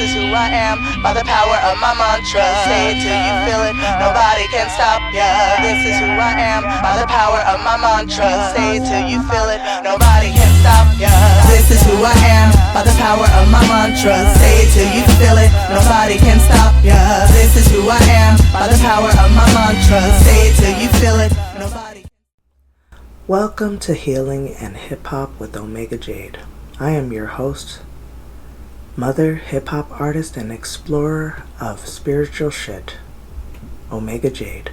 is who I am by the power of my mantra. Say it till you feel it, nobody can stop ya. This is who I am by the power of my mantra. Say it till you feel it, nobody can stop ya. This is who I am by the power of my mantra. Say it till you feel it, nobody can stop ya. This is who I am by the power of my mantra. Say it till you feel it, nobody. Welcome to Healing and Hip Hop with Omega Jade. I am your host, mother, hip hop artist, and explorer of spiritual shit, Omega Jade.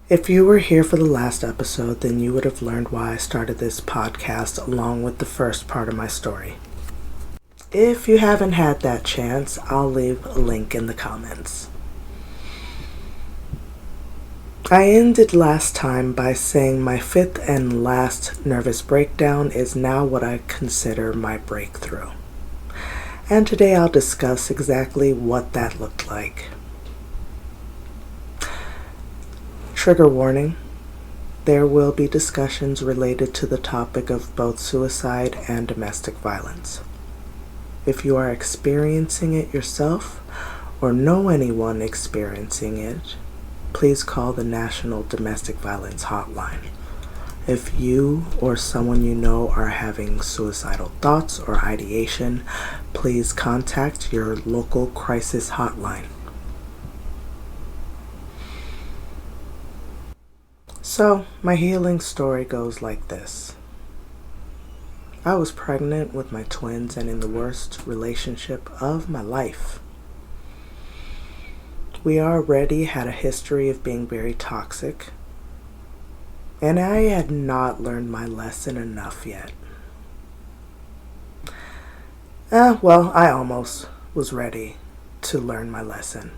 If you were here for the last episode, then you would have learned why I started this podcast along with the first part of my story. If you haven't had that chance, I'll leave a link in the comments. I ended last time by saying my fifth and last nervous breakdown is now what I consider my breakthrough. And today I'll discuss exactly what that looked like. Trigger warning, there will be discussions related to the topic of both suicide and domestic violence. If you are experiencing it yourself or know anyone experiencing it, please call the National Domestic Violence Hotline. If you or someone you know are having suicidal thoughts or ideation, please contact your local crisis hotline. So, my healing story goes like this. I was pregnant with my twins and in the worst relationship of my life. We already had a history of being very toxic, and I had not learned my lesson enough yet. I almost was ready to learn my lesson.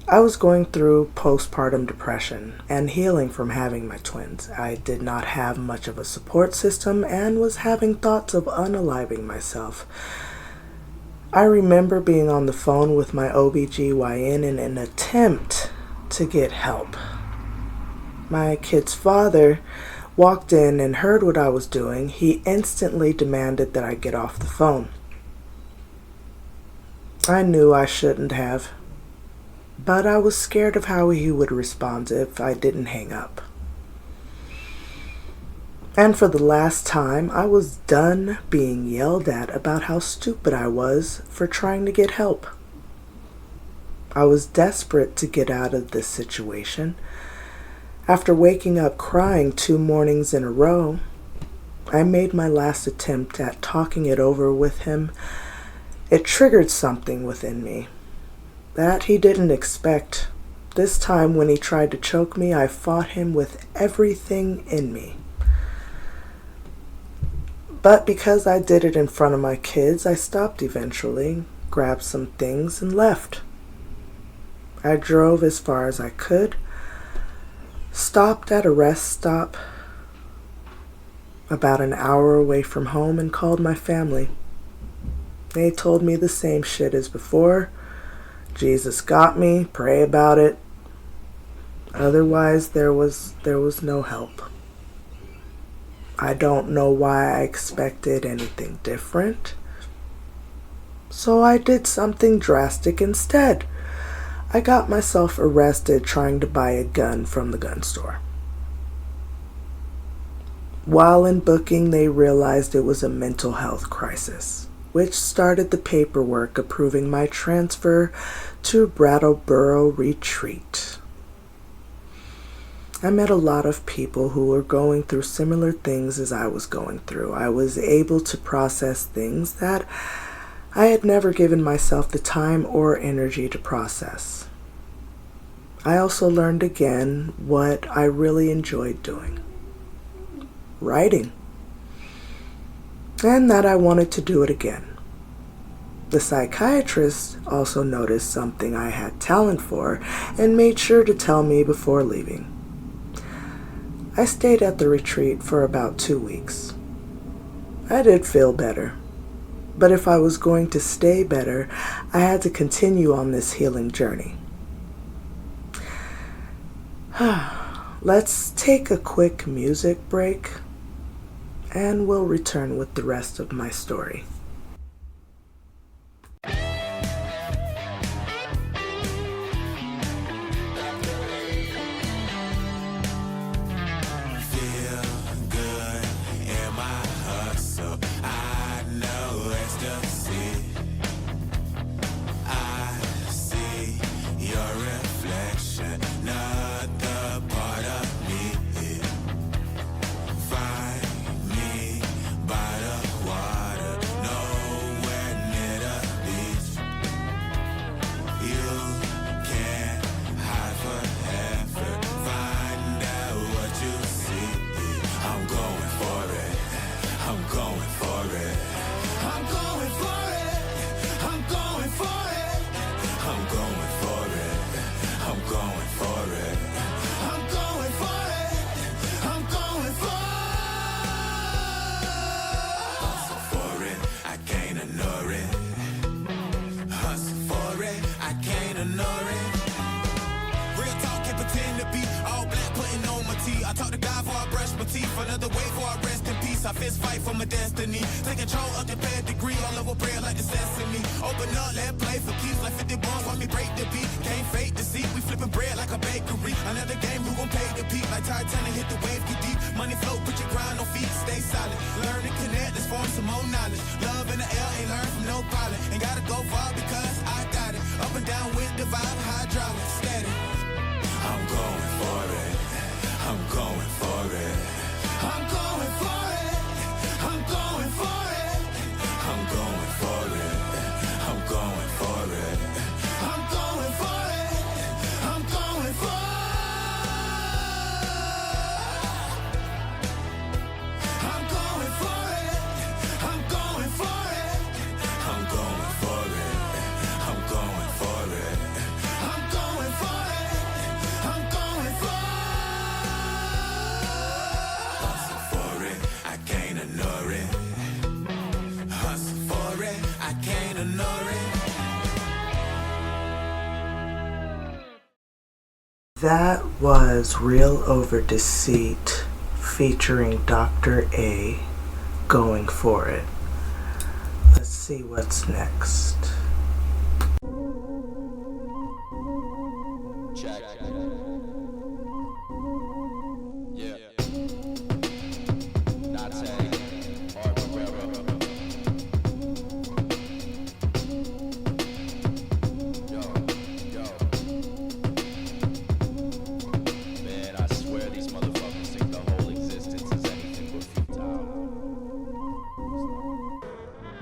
I was going through postpartum depression and healing from having my twins. I did not have much of a support system and was having thoughts of unaliving myself. I remember being on the phone with my OBGYN in an attempt to get help. My kid's father walked in and heard what I was doing. He instantly demanded that I get off the phone. I knew I shouldn't have, but I was scared of how he would respond if I didn't hang up. And for the last time, I was done being yelled at about how stupid I was for trying to get help. I was desperate to get out of this situation. After waking up crying 2 mornings in a row, I made my last attempt at talking it over with him. It triggered something within me that he didn't expect. This time when he tried to choke me, I fought him with everything in me. But because I did it in front of my kids, I stopped eventually, grabbed some things, and left. I drove as far as I could, stopped at a rest stop about an hour away from home, and called my family. They told me the same shit as before. Jesus got me, pray about it. Otherwise, there was no help. I don't know why I expected anything different. So I did something drastic instead. I got myself arrested trying to buy a gun from the gun store. While in booking, they realized it was a mental health crisis, which started the paperwork approving my transfer to Brattleboro Retreat. I met a lot of people who were going through similar things as I was going through. I was able to process things that I had never given myself the time or energy to process. I also learned again what I really enjoyed doing: writing. And that I wanted to do it again. The psychiatrist also noticed something I had talent for and made sure to tell me before leaving. I stayed at the retreat for about 2 weeks. I did feel better, but if I was going to stay better, I had to continue on this healing journey. Let's take a quick music break, and we'll return with the rest of my story. going for it. I'm going for it. I'm going for it. Hustle for it, I can't ignore it. Hustle for it, I can't ignore it. Real talk, can't pretend to be all black, putting on my tee. I talk to God before I brush my teeth. Another way before I rest in peace. I fist fight for my destiny. Take control of the pedigree. All over prayer like the sesame. Open up, let play for keeps. Like 50 bones, watch me break the beat. Can't fake the seat. We flipping bread like a bakery. Another game, who gon' pay the peak? Like Titanic, hit the wave, get deep. Money flow, put your grind on feet. Stay solid. Learn and connect, let's form some more knowledge. Love in the air, ain't learn from no pilot. Ain't gotta go far because I got it. Up and down with the vibe, hydraulic, steady. I'm going for it. I'm going for it. I'm going for it. I'm going for it. I'm going for it. I'm going for it. I'm going for it. I'm going for it. I'm going for it. I'm going for it. I'm going for it. I'm going for it. I'm going for it. I'm going for it. Hustle for it, I can't ignore it. Hustle for it, I can't ignore it. That was Real Over Deceit featuring Dr. A, Going For It. Let's see what's next. Check. Yeah. Not saying. Or whatever. Yo. Man, I swear these motherfuckers think the whole existence is anything but futile.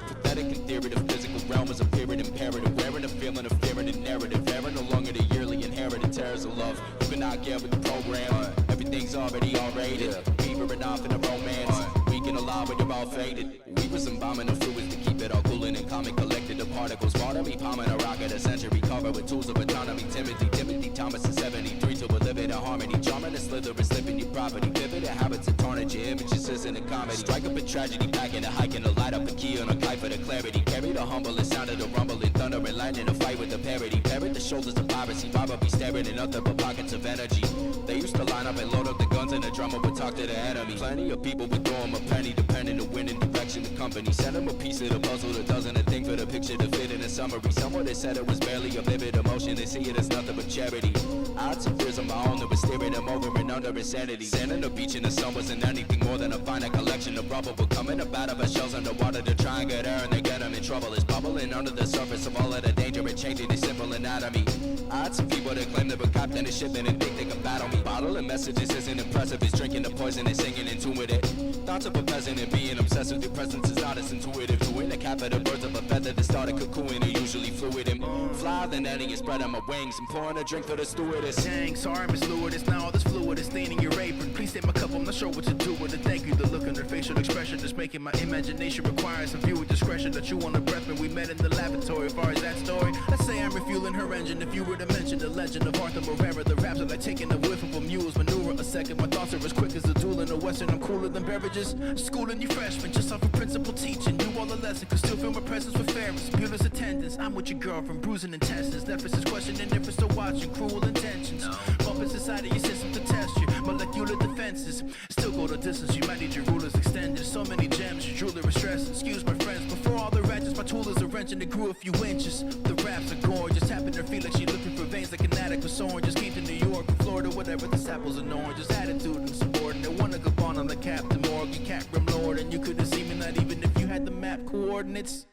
Pathetic in theory, the physical realm is a period imperative. Wearing a feeling of fear and a narrative. Error no longer the yearly inherited terrors of love. You cannot get with the program. Everything's already rated. Fever and off in a romance. We can allow it, you're all faded. We was embalming the fluids to keep it all cooling and calming. Collected the particles. Water me palming a rocket a century. Covered with tools of autonomy. Timothy Thomas in 73 to a living in harmony. Charming and slither and slipping your property. Vivid habits and tarnish your images isn't a comedy. Strike up a tragedy, packing a hike and a light up a key on a kite for the clarity. Carry the humble and sound of the rumbling thunder and lightning. A fight with the parody. Parrot the shoulders of piracy. Probably staring in nothing but pockets of energy. They used to line up and load up the guns and the drummer would talk to the enemy. Plenty of people would throw him a penny depending on winning direction the company. Send him a piece of the puzzle that doesn't a thing for the picture to fit in a summary. Somewhere they said it was barely a vivid emotion. They see it as nothing but charity. I had some fears of my own that was steering them over and under insanity. Sand on the beach in the sun wasn't anything more than a finite collection of rubble. But coming up out of our shells underwater to try and get air and they get them in trouble. It's bubbling under the surface of all of the danger and changing its simple anatomy. I had some people that claim they were captain of shipping and think they can battle me. Bottling messages isn't impressive. It's drinking the poison and singing in tune with it. Thoughts of a peasant and being obsessed with your presence is not as intuitive. Doing the cap of the birds of a feather that started cocooning are usually fluid and fly than any and spread on my wings and pouring a drink for the stewardess. Dang, sorry, Miss Lewis. Now all this fluid is staining your apron. Please take my cup, I'm not sure what to do with it. Thank you. The look on her facial expression just making my imagination require some viewer discretion. That you on the breath when we met in the lavatory. As far as that story, let's say I'm refueling her engine. If you were to mention the legend of Arthur Morera, the raps are like taking a whiff of a mule's manure. A second, my thoughts are as quick as a duel in the western. I'm cooler than beverages. Schooling you freshmen, just off a principal teaching. You all a lesson, could still feel my presence with fairness. Peerless attendance, I'm with your girl from bruising intestines. Nephris is questioning if it's still watching. Cruel intentions. Bumping society, your system to test you. Molecular defenses. Still go the distance, you might need your rulers extended. So many gems, your jeweler is stressed. Excuse my friends, before all the ratchets, my tool is a wrench and it grew a few inches. The raps are gorgeous, tapping her feet like she looking for veins like an addict with soaring. Just came to New York from Florida, whatever, this apples and oranges. Attitude and subordinate, wanna go on like Captain Morgan, cat grim lord. And you couldn't see me, not even if you had the map coordinates.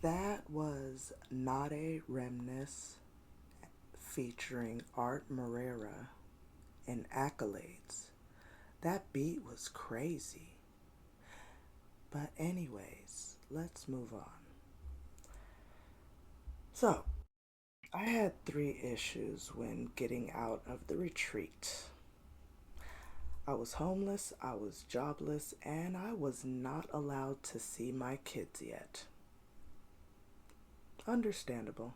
That was Nade Remnus featuring Art Moreira and Accolades. That beat was crazy. But anyways, let's move on. So, I had 3 issues when getting out of the retreat. I was homeless, I was jobless, and I was not allowed to see my kids yet. Understandable.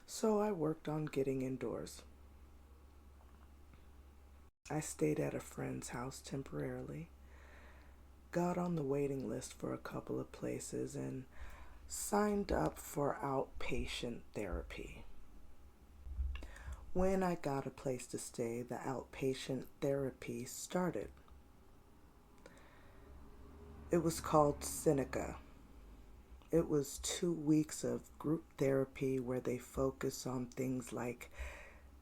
So I worked on getting indoors. I stayed at a friend's house temporarily, got on the waiting list for a couple of places, and signed up for outpatient therapy. When I got a place to stay, the outpatient therapy started. It was called Seneca. It was 2 weeks of group therapy where they focus on things like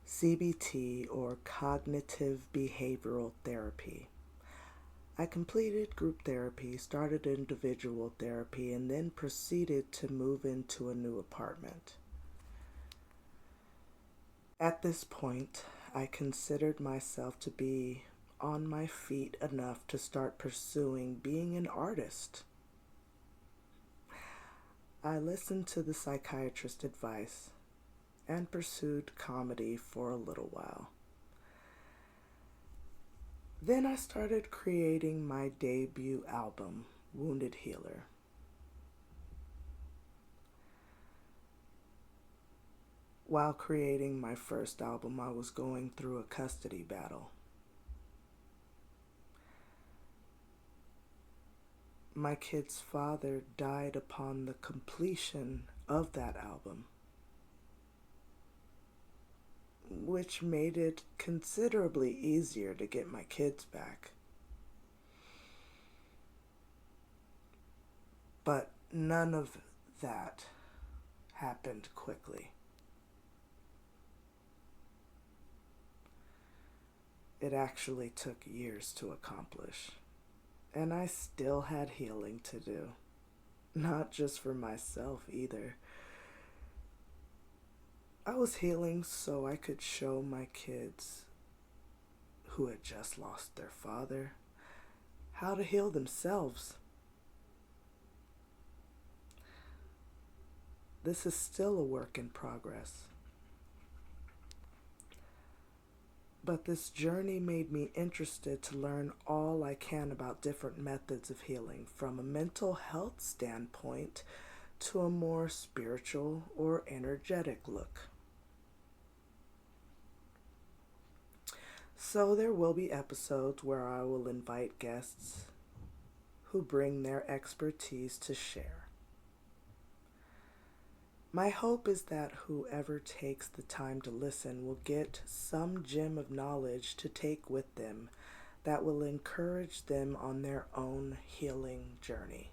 CBT or cognitive behavioral therapy. I completed group therapy, started individual therapy, and then proceeded to move into a new apartment. At this point, I considered myself to be on my feet enough to start pursuing being an artist. I listened to the psychiatrist's advice and pursued comedy for a little while. Then I started creating my debut album, Wounded Healer. While creating my first album, I was going through a custody battle. My kid's father died upon the completion of that album, which made it considerably easier to get my kids back. But none of that happened quickly. It actually took years to accomplish, and I still had healing to do, not just for myself either. I was healing so I could show my kids, who had just lost their father, how to heal themselves. This is still a work in progress. But this journey made me interested to learn all I can about different methods of healing, from a mental health standpoint to a more spiritual or energetic look. So there will be episodes where I will invite guests who bring their expertise to share. My hope is that whoever takes the time to listen will get some gem of knowledge to take with them that will encourage them on their own healing journey.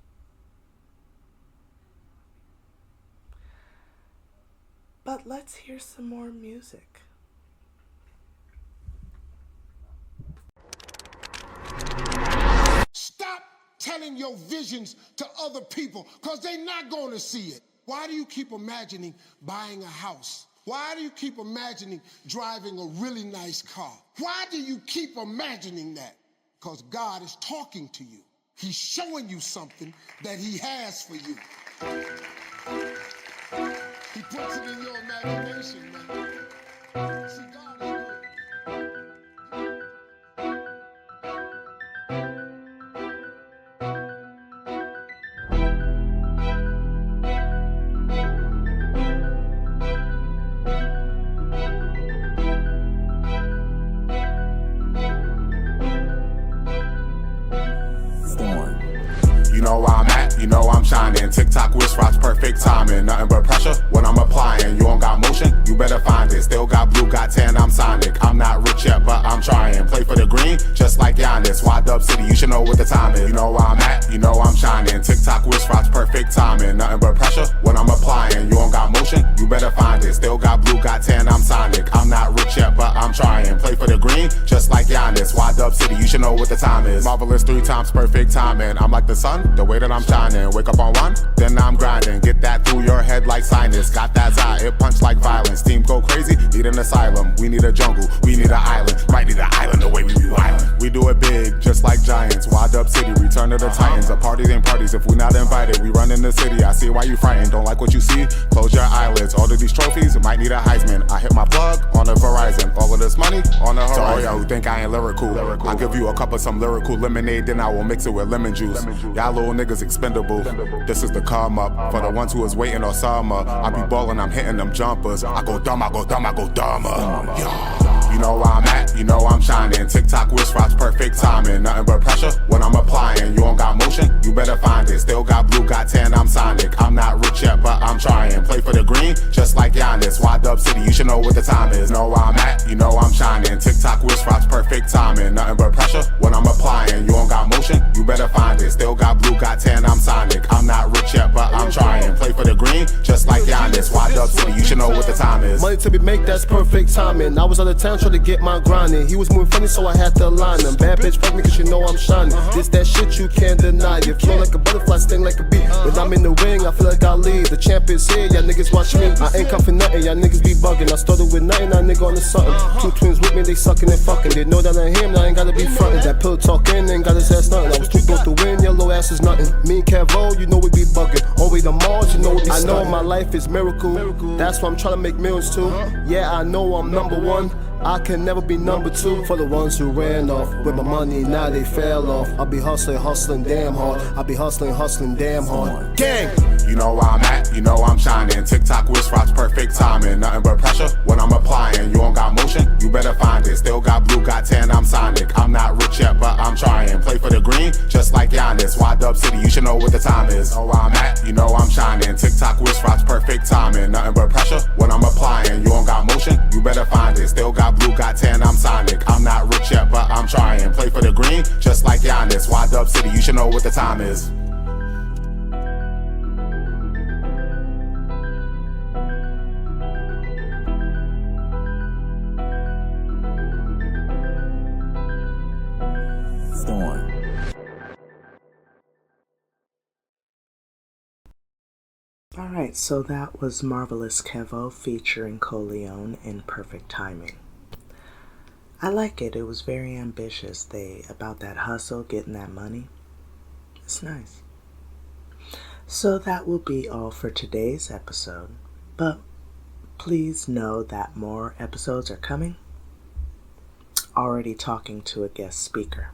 But let's hear some more music. Stop telling your visions to other people, because they're not going to see it. Why do you keep imagining buying a house? Why do you keep imagining driving a really nice car? Why do you keep imagining that? Because God is talking to you. He's showing you something that he has for you. He puts it in your imagination, man. See, God is good. You know where I'm at, you know I'm shining. TikTok wish rocks perfect timing. Nothing but pressure when I'm applying. You don't got motion, you better find it. Still got blue, got tan, I'm Sonic. I'm not rich yet, but I'm trying. Play for the green, just like Giannis. Why Dub City, you should know what the time is. You know where I'm at, you know I'm shining. TikTok wish rocks perfect timing. Nothing but pressure when I'm applying. You don't got motion, you better find it. Still got blue, got tan, I'm Sonic. I'm not rich yet, but I'm trying. Play for the green, just like Giannis. Why Dub City, you should know what the time is. Marvelous 3 times perfect timing. I'm like the sun, the way that I'm shining. shining. Wake up on one, then I'm grinding. Get that through your head like sinus. Got that za, it punch like violence. Team go crazy, need an asylum. We need a jungle, we need an island. Might need an island the way we do island. We do it big, just like giants. Wild Up City, return of the Titans. A parties ain't parties if we not invited. We run in the city, I see why you frightened. Don't like what you see? Close your eyelids. All of these trophies, might need a Heisman. I hit my plug on the Verizon. All of this money on the horizon. So all y'all who think I ain't lyrical, I'll give you a cup of some lyrical lemonade, then I will mix it with lemon juice. Y'all little niggas expendable. This is the come up for the ones who is waiting on summer. I be ballin', I'm hitting them jumpers. I go dumb, I go dumb, I go dumber. Yeah. You know where I'm at, you know I'm shining. TikTok wish rocks, perfect timing. Nothing but pressure when I'm applying. You don't got motion, you better find it. Still got blue, got tan, I'm Sonic. I'm not rich yet, but I'm trying. Play for the green, just like Giannis. Wild Up City, you should know what the time is. Know where I'm at, you know I'm shining. TikTok wish rocks, perfect timing. Nothing but pressure when I'm applying. You don't got motion, you better find it. Still got blue, got tan, I'm Sonic. I'm not rich yet, but I'm trying. Play for the green, just like Giannis. Wild Up City, you should know what the time is. Money to be made, that's perfect timing. I was out of town trying to get my grinding. He was moving funny, so I had to align him. Bad bitch, fuck me, cause you know I'm shining. This that shit you can't deny. You flow like a butterfly, sting like a bee. When I'm in the ring, I feel like I lead. The champ is here, y'all niggas watch me. I ain't cuffing nothing, y'all niggas be bugging. I started with nothing, now nigga on the something. Two twins with me, they sucking and fucking. They know that I him, now I ain't gotta be frontin'. That pill talking, ain't got his ass nothing. I was too broke to win, yellow ass is nothing. Me and Cavo, you know we be bugging. On way to Mars, you know we be I know my life is miracle. That's why I'm trying to make millions too. Yeah, I know I'm number one. I can never be number two. For the ones who ran off with my money, now they fell off. I be hustling damn hard. I be hustling damn hard. Gang! You know where I'm at, you know I'm shining. TikTok wish rocks, perfect timing. Nothing but pressure when I'm applying. You don't got motion, you better find it. Still got blue, got tan, I'm Sonic. I'm not rich yet, but I'm trying. Play for the green, just like Giannis. Wild Up City, you should know what the time is. Know where I'm at, you know I'm shining. TikTok wish rocks, perfect timing. Nothing but pressure when I'm applying. You don't got motion, you better find it. Still got blue, got tan, I'm Sonic. I'm not rich yet, but I'm trying. Play for the green, just like Giannis. Wild Up City, you should know what the time is. Alright, so that was Marvelous Kevo featuring Coleon in Perfect Timing. I like it. It was very ambitious. About that hustle, getting that money. It's nice. So that will be all for today's episode. But please know that more episodes are coming. Already talking to a guest speaker.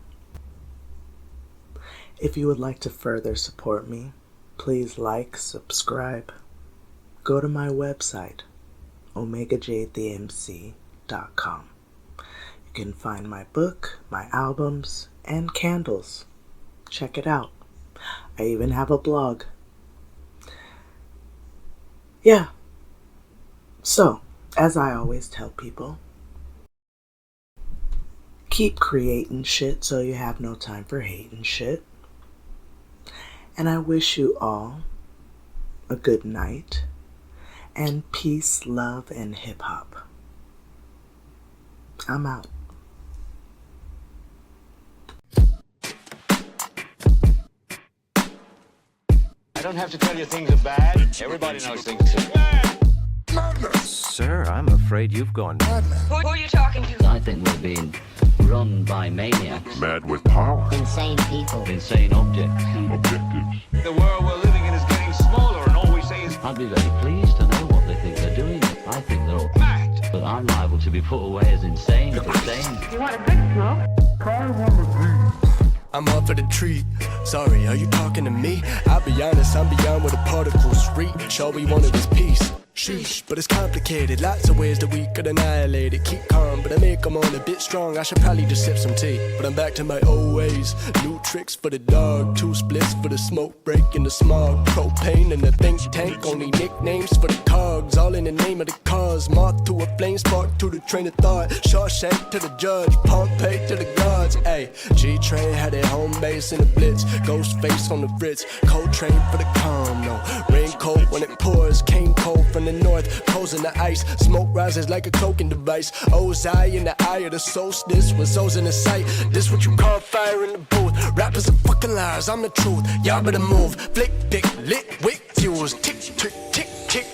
If you would like to further support me, please like, subscribe. Go to my website, OmegaJTheMC.com. You can find my book, my albums, and candles. Check it out. I even have a blog. Yeah. So, as I always tell people, keep creating shit so you have no time for hating shit. And I wish you all a good night and peace, love, and hip-hop. I'm out. I don't have to tell you things are bad. Everybody knows things are bad. Sir, I'm afraid you've gone. Who are you talking to? I think we're being run by maniacs. Mad with power. Insane people. Insane objects. Objectives. The world we're living in is getting smaller, and all we say is I'd be very pleased to know what they think they're doing. I think they're all mad. but I'm liable to be put away as insane. Insane. You want a good smoke? I'm up for the treat. Sorry, are you talking to me? I'll be honest, I'm beyond where the particles reach. All we wanted was peace. Sheesh, but it's complicated. Lots of ways that we could annihilate it. Keep calm, but I make them all a bit strong. I should probably just sip some tea. But I'm back to my old ways. New tricks for the dog. 2 splits for the smoke break and the smog. Propane in the think tank. Only nicknames for the cogs. All in the name of the cause. Moth to a flame spark to the train of thought. Shawshank to the judge. Pompeii to the gods. Ayy, G-Train had their home base in the blitz. Ghost face on the Fritz. Cold train for the calm, no. Raincoat when it pours. Came cold for from the north, coals in the ice. Smoke rises like a cloaking device. Ozai in the eye of the solstice, with souls in the sight. This what you call fire in the booth. Rappers are fucking liars, I'm the truth. Y'all better move. Flick, dick, lit, wick, fuels. Tick, tick, tick, tick.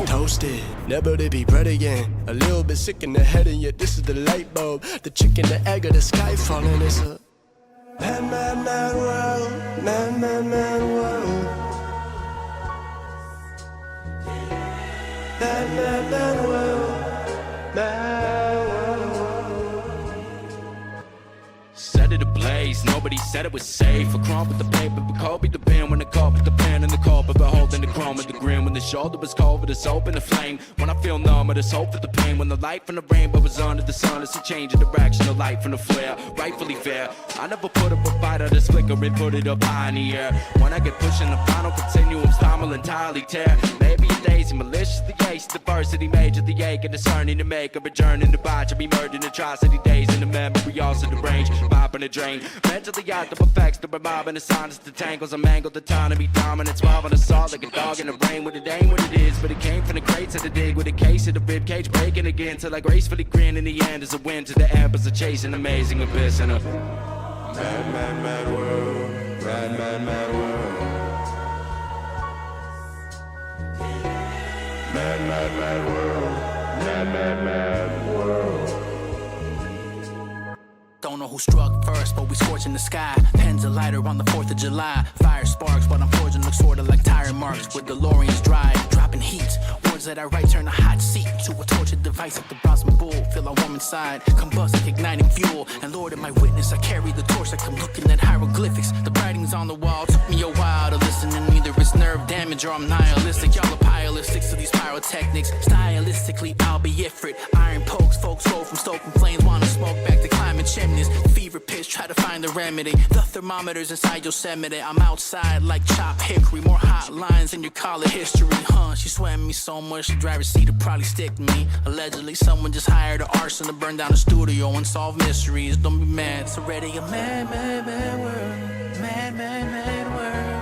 Toasted, never to be bred again. A little bit sick in the head, and yet this is the light bulb. The chick in the egg of the sky falling. It's a mad, mad, mad world. Mad, mad, mad world. Mad, mad, mad world. Mad world. Set it ablaze, nobody said it was safe. A crumb with the paper, but Kobe the pen when the cup with the pen and the cup of holding the chrome with the grin. When the shoulder was cold with the soap and the flame. When I feel numb, with this hope for the pain. When the light from the rainbow was under the sun, it's a change in direction. The light from the flare, rightfully fair. I never put up a fight, I just flicker and put it up high in the air. When I get pushing the final continuums, time will entirely tear. Maybe a daisy, malicious the ace, diversity, major the ache, and discerning to make a return in the botch. Be murdered in atrocity days in the memory, also the range. Popping a drain, mentally out the effects, the mobbing the signs, the tangles, I mangled autonomy, dominance, swallowing assault like a dog in the brain. With it ain't what it is, but it came from the crates of the dig. With a case of the rib cage breaking again, till I gracefully grin. In the end, as a win to the embers, a chasing amazing abyss in a mad, mad, mad world, mad, mad, mad world, mad, mad, mad world, mad, mad, mad world. Don't know who struck first, but we scorching the sky. Pens a lighter on the 4th of July. Fire sparks, but I'm forging looks sorta like tire marks. With DeLorean's dry, dropping heat. Words that I write turn a hot seat to a tortured device like the Brosman bull. Feel a warm inside, combust like igniting fuel. And Lord, in my witness, I carry the torch like I'm looking at hieroglyphics. The writings on the wall took me a while to listen, and either it's nerve damage or I'm nihilistic. Y'all are pyrolytics to these pyrotechnics. Stylistically, I'll be Ifrit. Iron pokes, folks go from stoking flames, wanna smoke back to climbing chimneys. Fever pitch, try to find the remedy. The thermometer's inside Yosemite. I'm outside like chopped hickory. More hot lines in your college history, huh? She sweating me so much, the driver's seat would probably stick me. Allegedly, someone just hired an arson to burn down a studio and solve mysteries. Don't be mad, it's already a mad, mad, mad world. Mad, mad, mad world.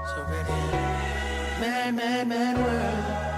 It's already a mad, mad, mad world.